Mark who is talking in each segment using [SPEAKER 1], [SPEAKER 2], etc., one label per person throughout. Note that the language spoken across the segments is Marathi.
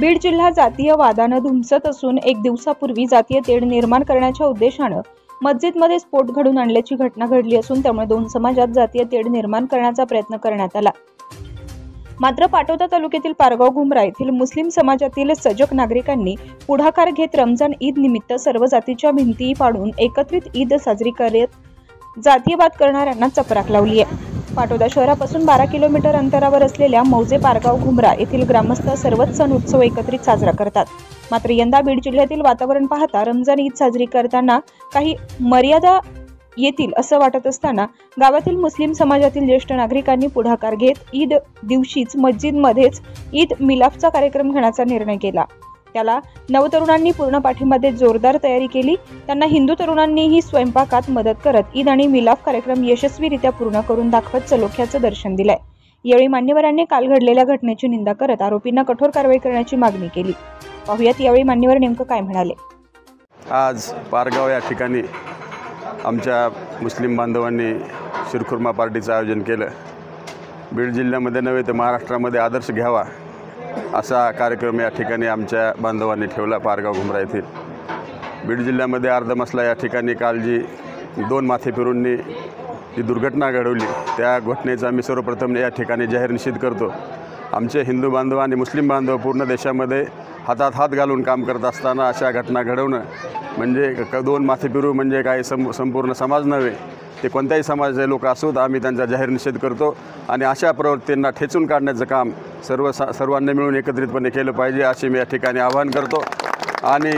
[SPEAKER 1] बीड जिल्हा जातीय वादानं धुमसत असून एक दिवसापूर्वी जातीय तेढ निर्माण करण्याच्या उद्देशानं मस्जिदमध्ये स्फोट घडून आणल्याची घटना घडली असून त्यामुळे दोन समाजात जातीय तेढ निर्माण करण्याचा प्रयत्न करण्यात आला। मात्र पाटोदा तालुक्यातील पारगाव घुमरा येथील मुस्लिम समाजातील सजग नागरिकांनी पुढाकार घेत रमजान ईद निमित्त सर्व जातीच्या भिंती पाडून एकत्रित ईद साजरी करत जातीयवाद करणाऱ्यांना चपराक लावली आहे। पाटोदा शहरापासून 12 किलोमीटर अंतरावर असलेल्या मौजे पारगाव घुमरा येथील ग्रामस्थ सर्वच सण उत्सव एकत्रित साजरा करतात। मात्र यंदा बीड जिल्ह्यातील वातावरण पाहता रमजान ईद साजरी करताना काही मर्यादा येतील असं वाटत असताना गावातील मुस्लिम समाजातील ज्येष्ठ नागरिकांनी पुढाकार घेत ईद दिवशीच मस्जिदमध्येच ईद मिलाफचा कार्यक्रम घेण्याचा निर्णय केला। त्याला नवतरुणांनी पूर्ण पाठिंबा देत जोरदार तयारी केली। त्यांना हिंदू तरुणांनीही स्वयंपाकात मदत करत ईद आणि मिलाफ कार्यक्रम यशस्वीरित्या पूर्ण करून दाखवत सलोख्याचं दर्शन दिलंय। यावेळी मान्यवरांनी काल घडलेल्या घटनेची निंदा करत आरोपींना कठोर कारवाई करण्याची मागणी केली। पाहुयात यावेळी मान्यवर नेमकं काय म्हणाले।
[SPEAKER 2] आज पारगाव या ठिकाणी आमच्या मुस्लिम बांधवांनी शिरखुर्मा पार्टीचं आयोजन केलं। बीड जिल्ह्यामध्ये नव्हे तर महाराष्ट्रामध्ये आदर्श घ्यावा असा कार्यक्रम या ठिकाणी आमच्या बांधवांनी ठेवला। पारगाव घुमरा येथील बीड जिल्ह्यामध्ये अर्धमसला या ठिकाणी काल जी 2 माथेफिरूंनी जी दुर्घटना घडवली त्या घटनेचा मी सर्वप्रथम या ठिकाणी जाहीर निषेध करतो। आमचे हिंदू बांधव आणि मुस्लिम बांधव पूर्ण देशामध्ये हातात हात घालून काम करत असताना अशा घटना घडवणं म्हणजे 2 माथेफिरू म्हणजे काही संपूर्ण समाज नव्हे, ते कोणत्याही समाजाचे लोक असोत आम्ही त्यांचा जाहीर निषेध करतो आणि अशा प्रवृत्तींना ठेचून काढण्याचं काम सर्वांनी मिळून एकत्रितपणे केलं पाहिजे असे मी या ठिकाणी आवाहन करतो। आणि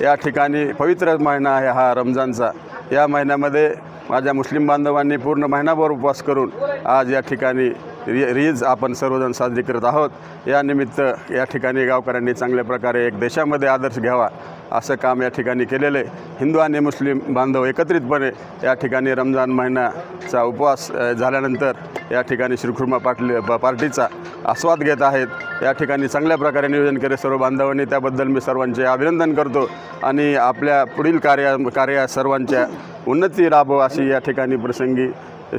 [SPEAKER 2] या ठिकाणी पवित्र महिना आहे हा रमजानचा। या महिन्यामध्ये माझ्या मुस्लिम बांधवांनी पूर्ण महिनाभर उपवास करून आज या ठिकाणी ईद आपण सर्वजण साजरी करत आहोत। या निमित्त या ठिकाणी गावकऱ्यांनी चांगल्या प्रकारे एक देशामध्ये आदर्श घ्यावा असं काम या ठिकाणी केलेलं आहे। हिंदू आणि मुस्लिम बांधव एकत्रितपणे या ठिकाणी रमजान महिन्याचा उपवास झाल्यानंतर या ठिकाणी शिरखुर्मा पार्टीचा आस्वाद घेत आहेत। या ठिकाणी चांगल्या प्रकारे नियोजन केले सर्व बांधवांनी, त्याबद्दल मी सर्वांचे अभिनंदन करतो आणि आपल्या पुढील कार्य सर्वांच्या उन्नती लाभो अशी या ठिकाणी प्रसंगी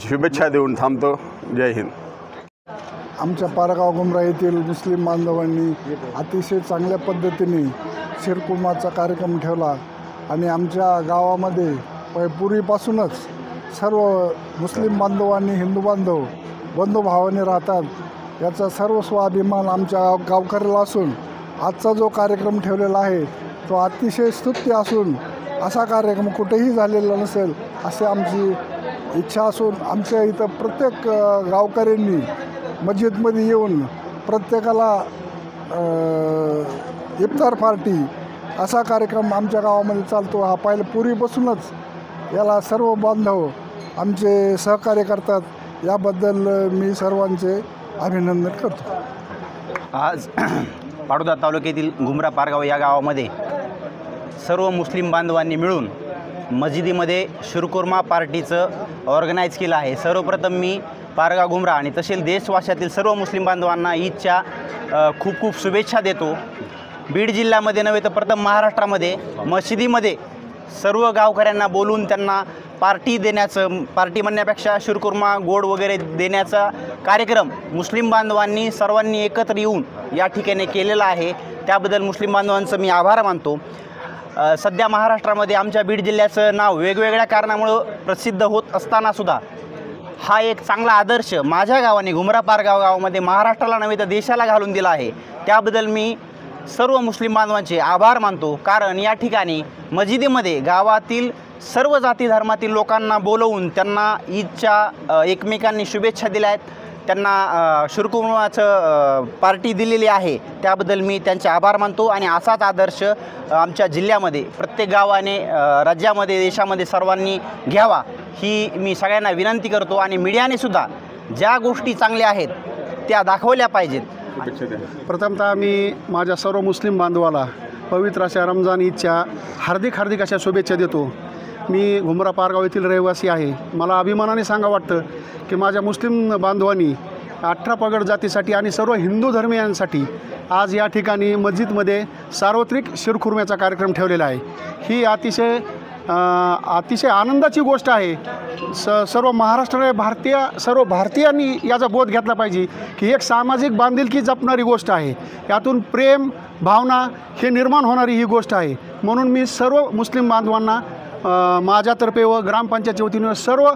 [SPEAKER 2] शुभेच्छा देऊन थांबतो। जय हिंद।
[SPEAKER 3] आमच्या पारगाव घुमरा येथील मुस्लिम बांधवांनी अतिशय चांगल्या पद्धतीने शिरखुर्माचा कार्यक्रम ठेवला आणि आमच्या गावामध्ये पूर्वीपासूनच सर्व मुस्लिम बांधव आणि हिंदू बांधव बंधुभावाने राहतात याचा सर्व स्वाभिमान आमच्या गावकऱ्याला असून आजचा जो कार्यक्रम ठेवलेला आहे तो अतिशय स्तुत्य असून असा कार्यक्रम कुठेही झालेला नसेल असे आमची इच्छा असून आमच्या इथं प्रत्येक गावकऱ्यांनी मस्जिदमध्ये येऊन प्रत्येकाला इफ्तार पार्टी असा कार्यक्रम आमच्या गावामध्ये चालतो। हा पहिला पूर्वीपासूनच याला सर्व बांधव आमचे सहकार्य करतात, याबद्दल मी सर्वांचे अभिनंदन करतो।
[SPEAKER 4] आज पाटोदा तालुक्यातील घुमरा पारगाव या गावामध्ये सर्व मुस्लिम बांधवांनी मिळून मस्जिदीमध्ये शिरखुर्मा पार्टीचं ऑर्गनाईज केलं आहे। सर्वप्रथम मी पारगाव घुमरा आणि तसेच देशवासियातील सर्व मुस्लिम बांधवांना ईदच्या खूप खूप शुभेच्छा देतो। बीड जिल्ह्यामध्ये नव्हे तर प्रथम महाराष्ट्रामध्ये मस्जिदीमध्ये सर्व गावकऱ्यांना बोलून त्यांना पार्टी देण्याचं, पार्टी म्हणण्यापेक्षा शिरखुर्मा गोड वगैरे देण्याचा कार्यक्रम मुस्लिम बांधवांनी सर्वांनी एकत्र येऊन या ठिकाणी केलेला आहे। त्याबद्दल मुस्लिम बांधवांचं मी आभार मानतो। सध्या महाराष्ट्रामध्ये आमच्या बीड जिल्ह्याचं नाव वेगवेगळ्या कारणामुळं प्रसिद्ध होत असतानासुद्धा हा एक चांगला आदर्श माझ्या गावाने घुमरा पारगाव गावामध्ये महाराष्ट्राला नव्हे तर देशाला घालून दिला आहे। त्याबद्दल मी सर्व मुस्लिम बांधवांचे आभार मानतो, कारण या ठिकाणी मस्जिदीमध्ये गावातील सर्व जाती धर्मातील लोकांना बोलवून त्यांना ईदच्या एकमेकांनी शुभेच्छा दिल्या आहेत, त्यांना शिरखुर्माचं पार्टी दिलेली आहे। त्याबद्दल मी त्यांचे आभार मानतो आणि असाच आदर्श आमच्या जिल्ह्यामध्ये प्रत्येक गावाने, राज्यामध्ये, देशामध्ये सर्वांनी घ्यावा ही मी सगळ्यांना विनंती करतो आणि मीडियाने सुद्धा ज्या गोष्टी चांगल्या आहेत त्या दाखवल्या पाहिजेत।
[SPEAKER 5] प्रथमतः मी माझ्या सर्व मुस्लिम बांधवाला पवित्र अशा रमजान ईदच्या हार्दिक अशा शुभेच्छा देतो। मी घुमरा पारगाव येथील रहिवासी आहे। मला अभिमानाने सांगा वाटतं की माझ्या मुस्लिम बांधवांनी 18 पगड जातीसाठी आणि सर्व हिंदू धर्मियांसाठी आज या ठिकाणी मस्जिदमध्ये सार्वत्रिक शिरखुर्म्याचा कार्यक्रम ठेवलेला आहे। ही अतिशय अतिशय आनंदाची गोष्ट आहे. सर्व महाराष्ट्र सर्व भारतीयांनी याचा बोध घेतला पाहिजे की एक सामाजिक बांधिलकी जपणारी गोष्ट आहे. यातून प्रेम भावना हे निर्माण होणारी ही गोष्ट आहे. म्हणून मी सर्व मुस्लिम बांधवांना माझ्यातर्फे व ग्रामपंचायतच्या वतीने सर्व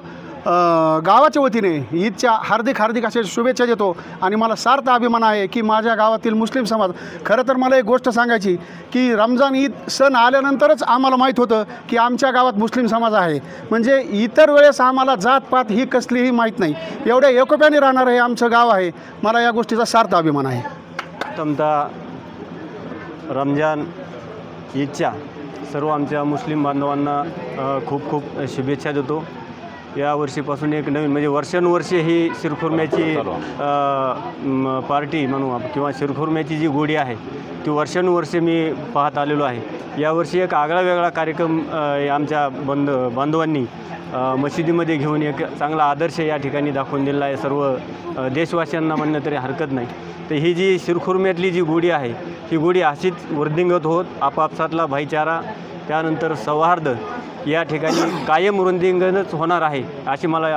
[SPEAKER 5] गावाच्या वतीने ईदच्या हार्दिक अशा शुभेच्छा देतो. आणि मला सार्थ अभिमान आहे की माझ्या गावातील मुस्लिम समाज, खरं तर मला एक गोष्ट सांगायची की रमजान ईद सण आल्यानंतरच आम्हाला माहीत होतं की आमच्या गावात मुस्लिम समाज आहे. म्हणजे इतर वेळेस आम्हाला जातपात ही कसलीही माहीत नाही. एवढ्या एकोप्याने राहणारं हे आमचं गाव आहे. मला या गोष्टीचा सार्थ अभिमान आहे.
[SPEAKER 6] प्रथमतः रमजान ईदच्या सर्व आमच्या मुस्लिम बांधवांना खूप खूप शुभेच्छा देतो. या वर्षीपासून एक नवीन म्हणजे वर्षानुवर्षे ही शिरखुर्म्याची पार्टी म्हणू किंवा शिरखुर्म्याची जी गोडी आहे ती वर्षानुवर्षे मी पाहत आलेलो आहे. यावर्षी एक आगळा वेगळा कार्यक्रम आमच्या बांधवांनी मशिदीमध्ये घेऊन एक चांगला आदर्श या ठिकाणी दाखवून दिला आहे. सर्व देशवासियांना म्हणणं तरी हरकत नाही. तर ही जी शिरखुर्म्यातली जी गोडी आहे ही गोडी अशीच वृद्धिंगत होत आपापसातला भाईचारा त्यानंतर सौहार्द या ठिकाणी कायम वृद्धिंगतच होणार आहे अशी मला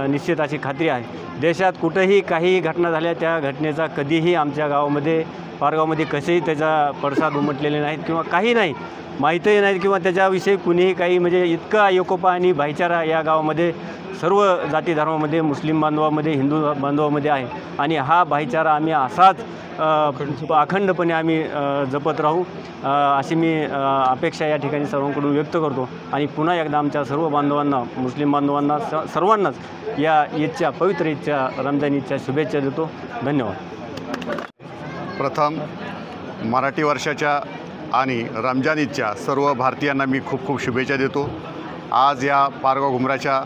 [SPEAKER 6] निश्चित अशी खात्री आहे. देशात कुठंही काही घटना झाल्या त्या घटनेचा कधीही आमच्या गावामध्ये पारगावमध्ये कसेही त्याचा पडसाद उमटलेले नाहीत किंवा काही नाही माहीतही नाहीत किंवा त्याच्याविषयी कुणीही काही म्हणजे इतका एकोपा आणि भाईचारा या गावामध्ये सर्व जाती धर्मामध्ये मुस्लिम बांधवामध्ये हिंदू बांधवामध्ये आहे. आणि हा भाईचारा आम्ही असाच अखंडपणे आम्ही जपत राहू अशी मी अपेक्षा या ठिकाणी सर्वांकडून व्यक्त करतो. आणि पुन्हा एकदा आमच्या सर्व बांधवांना मुस्लिम बांधवांना सर्वांनाच या ईदच्या पवित्र ईदच्या रमजान ईदच्या शुभेच्छा देतो. धन्यवाद.
[SPEAKER 2] प्रथम मराठी वर्षाच्या आणि रमजान ईदच्या सर्व भारतीयांना मी खूप खूप शुभेच्छा देतो. आज या पारगाव घुमराच्या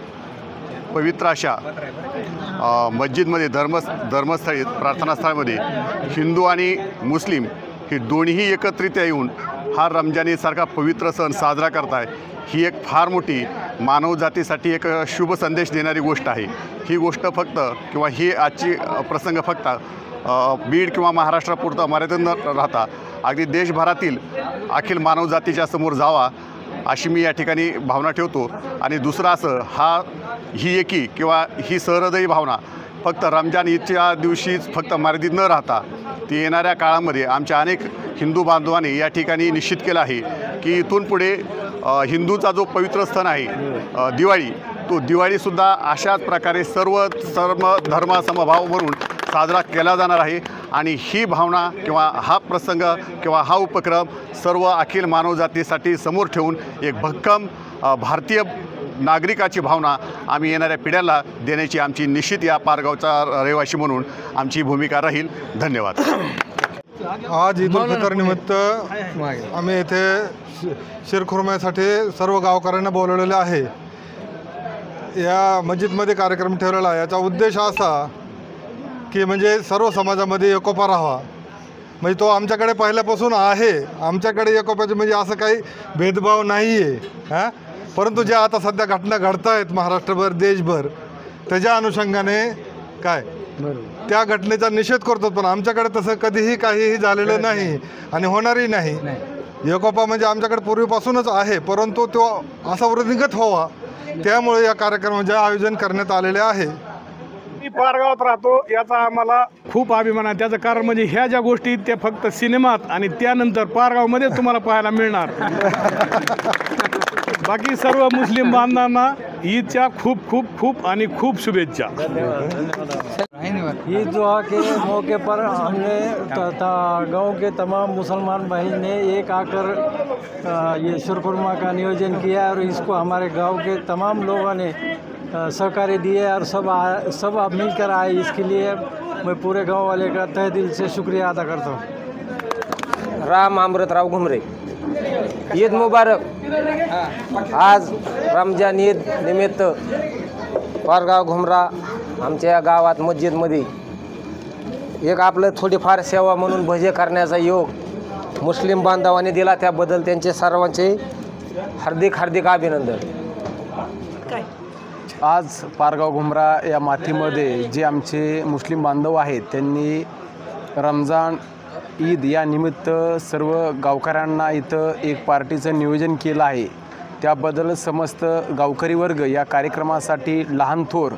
[SPEAKER 2] पवित्र अशा मस्जिदमध्ये धर्मस्थळी प्रार्थनास्थळामध्ये हिंदू आणि मुस्लिम हे दोन्हीही एकत्रित येऊन हा रमजान ईदसारखा पवित्र सण साजरा करताय. ही एक फार मोठी मानवजातीसाठी एक शुभ संदेश देणारी गोष्ट आहे. ही गोष्ट फक्त किंवा ही आजची प्रसंग फक्त बीड किंवा महाराष्ट्रापुरता मर्यादित न राहता अगदी देशभरातील अखिल मानवजातीच्या समोर जावा अशी मी या ठिकाणी भावना ठेवतो. आणि दुसरं असं ही एकी किंवा ही सहृदयी भावना फक्त रमजान ईदच्या दिवशीच फक्त मर्यादित न राहता ती येणाऱ्या काळामध्ये आमच्या अनेक हिंदू बांधवांनी या ठिकाणी निश्चित केलं आहे की इथून पुढे हिंदूचा जो पवित्र सण आहे दिवाळी, तो दिवाळीसुद्धा अशाच प्रकारे सर्व धर्म समभाव म्हणून साजरा केला जाणार आहे. आणि ही भावना किंवा हा प्रसंग किंवा हा उपक्रम सर्व अखिल मानवजातीसाठी समोर ठेवून एक भक्कम भारतीय नागरिकाची भावना आम्ही येणाऱ्या पिढ्याला देण्याची आमची निश्चित या पारगावचा रहिवासी म्हणून आमची भूमिका राहील. धन्यवाद.
[SPEAKER 7] आज ईद उल फितर निमित्त आम्ही येथे शिरखुर्म्यासाठी सर्व गावकऱ्यांना बोलवलेले आहे. या मस्जिदमध्ये कार्यक्रम ठेवलेला आहे. याचा उद्देश असा की म्हणजे सर्व समाजामध्ये एकोपा राहावा. म्हणजे तो आमच्याकडे पहिल्यापासून आहे. आमच्याकडे एकोप्याचे म्हणजे असं काही भेदभाव नाही आहे. परंतु ज्या आता सध्या घटना घडत आहेत महाराष्ट्रभर देशभर त्याच्या अनुषंगाने काय त्या घटनेचा निषेध करतो. पण आमच्याकडे तसं कधीही काहीही झालेलं नाही आणि होणारही नाही. एकोपा म्हणजे आमच्याकडे पूर्वीपासूनच आहे परंतु तो असा वृद्धिंगत व्हावा त्यामुळे या कार्यक्रमाचे आयोजन करण्यात आलेले आहे.
[SPEAKER 8] मी पारगावात राहतो याचा आम्हाला खूप अभिमान आहे. त्याचं कारण म्हणजे ह्या ज्या गोष्टी त्या फक्त सिनेमात आणि त्यानंतर पारगावमध्ये तुम्हाला पाहायला मिळणार. बाकी सर्व मुस्लिम बांधवांना ईदच्या खूप खूप खूप आणि खूप शुभेच्छा.
[SPEAKER 9] ईद जोहा के मौके पर हमने गांव के तमाम मुसलमान भाई ने एक आकर ये शिरखुर्मा का नियोजन किया और इसको हमारे गांव के तमाम लोगों ने सहकार्य दिए और सब मिलकर आए. इसके लिए मैं पूरे गांव वाले का तहे दिल से शुक्रिया अदा करता हूँ.
[SPEAKER 10] राम अमृतराव घुमरे. ईद मुबारक. आज रमजान ईद निमित्त पारगाव घुमरा आमच्या गावात मस्जिदमध्ये एक आपलं थोडीफार सेवा म्हणून भजे करण्याचा योग मुस्लिम बांधवांनी दिला. त्याबद्दल त्यांचे सर्वांचे हार्दिक अभिनंदन.
[SPEAKER 11] आज पारगाव घुमरा या मातीमध्ये जे आमचे मुस्लिम बांधव आहेत त्यांनी रमजान ईद या निमित्त सर्व गावकऱ्यांना इथं एक पार्टीचं नियोजन केलं आहे. त्याबद्दल समस्त गावकरी वर्ग या कार्यक्रमासाठी लहान थोर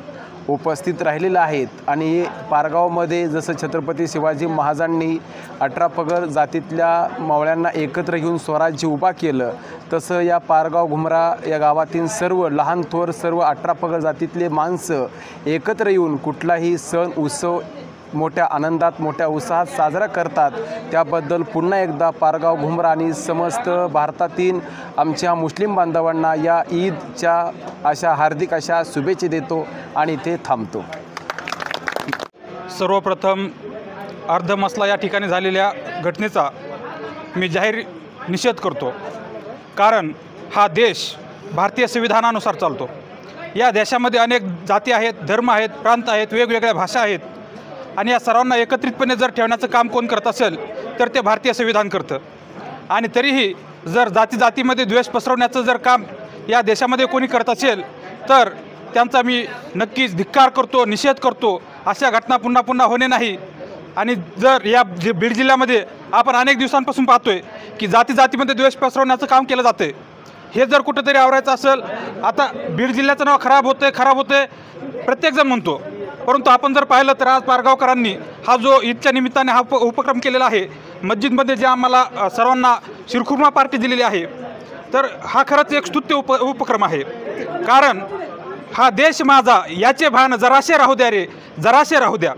[SPEAKER 11] उपस्थित राहिलेले आहेत। आणि पारगावमध्ये जसं छत्रपती शिवाजी महाराजांनी 18 पगड जातीतल्या मावळ्यांना एकत्र घेऊन स्वराज्य उभा केलं, तसं या पारगाव घुमरा या गावातील सर्व लहान थोर सर्व 18 पगड जातीतले माणसं एकत्र येऊन कुठलाही सण उत्सव मोठ्या आनंदात मोठ्या उत्साहात साजरा करतात। त्याबद्दल पुन्हा एकदा पारगाव घुमरा आणि समस्त भारतातील आमच्या मुस्लिम बांधवांना या ईदच्या अशा हार्दिक अशा शुभेच्छा देतो आणि ते थांबतो।
[SPEAKER 12] सर्वप्रथम अर्धमसला या ठिकाणी झालेल्या घटनेचा मी जाहीर निषेध करतो, कारण हा देश भारतीय संविधानानुसार चालतो। या देशामध्ये अनेक जाती आहेत, धर्म आहेत, प्रांत आहेत, वेगवेगळ्या भाषा आहेत आणि या सर्वांना एकत्रितपणे जर ठेवण्याचं काम कोण करत असेल तर ते भारतीय संविधान करतं। आणि तरीही जर जातीमध्ये द्वेष पसरवण्याचं जर काम या देशामध्ये कोणी करत असेल तर त्यांचा मी नक्कीच धिक्कार करतो, निषेध करतो। अशा घटना पुन्हा पुन्हा होणे नाही। आणि जर या बीड जिल्ह्यामध्ये आपण अनेक दिवसांपासून पाहतोय की जातीमध्ये द्वेष पसरवण्याचं काम केलं जातं, हे जर कुठंतरी आवरायचं असेल, आता बीड जिल्ह्याचं नाव खराब होतंय प्रत्येकजण म्हणतो, परंतु आपण जर पाहिलं तर आज पारगावकरांनी हा जो ईदच्या निमित्ताने हा उपक्रम केलेला आहे, मस्जिदमध्ये जे आम्हाला सर्वांना शिरखुर्मा पार्टी दिलेली आहे, तर हा खरंच एक स्तुत्य उपक्रम आहे। कारण हा देश माझा याचे भान जराशे राहू द्या रे, जराशे राहू द्या।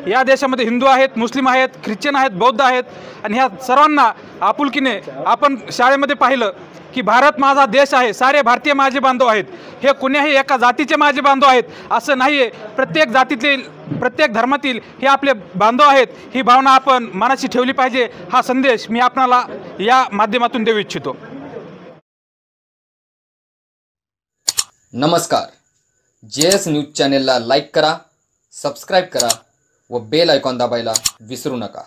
[SPEAKER 12] या देशामध्ये हिंदू आहेत, मुस्लिम आहेत, ख्रिश्चन आहेत, बौद्ध आहेत आणि ह्या सर्वांना आपुलकीने आपण शाळेमध्ये पाहिलं की भारत माझा देश आहे, सारे भारतीय माझे बांधव आहेत, हे कुण्याही एका जातीचे माझे बांधव आहेत असं नाही आहे। प्रत्येक जातीतील प्रत्येक धर्मातील हे आपले बांधव आहेत, ही भावना आपण मनाशी ठेवली पाहिजे। हा संदेश मी आपणाला या माध्यमातून देऊ इच्छितो।
[SPEAKER 13] नमस्कार, JS न्यूज चॅनेलला लाईक करा, सबस्क्राईब करा व बेल आयकॉन दाबायला विसरू नका।